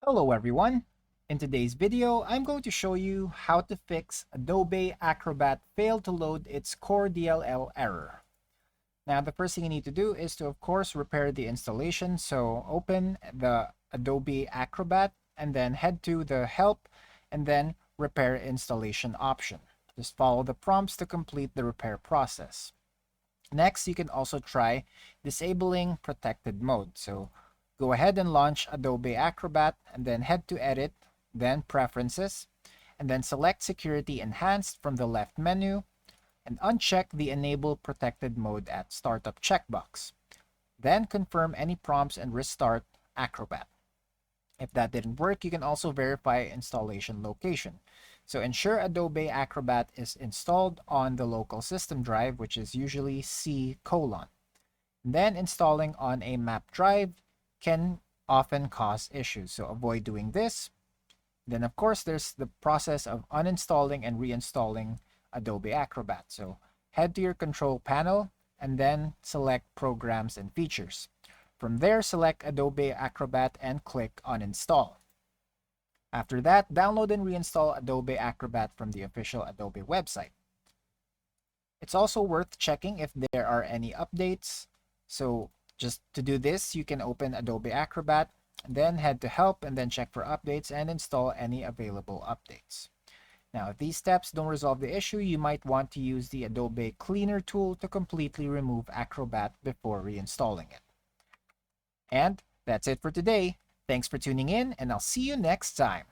Hello everyone! In today's video, I'm going to show you how to fix Adobe Acrobat failed to load its core DLL error. Now the first thing you need to do is to of course repair the installation. So open the Adobe Acrobat and then head to the help and then repair installation option. Just follow the prompts to complete the repair process. Next, you can also try disabling protected mode. So go ahead and launch Adobe Acrobat and then head to Edit, then Preferences, and then select Security Enhanced from the left menu and uncheck the Enable Protected Mode at Startup checkbox. Then confirm any prompts and restart Acrobat. If that didn't work, you can also verify installation location. So ensure Adobe Acrobat is installed on the local system drive, which is usually C:. Then installing on a map drive can often cause issues, so avoid doing this. Then of course there's the process of uninstalling and reinstalling Adobe Acrobat. So head to your control panel and then select Programs and Features. From there, select Adobe Acrobat and click on Install. After that, download and reinstall Adobe Acrobat from the official Adobe website. It's also worth checking if there are any updates. So just to do this, you can open Adobe Acrobat, then head to Help and then check for updates and install any available updates. Now, if these steps don't resolve the issue, you might want to use the Adobe Cleaner tool to completely remove Acrobat before reinstalling it. And that's it for today. Thanks for tuning in, and I'll see you next time.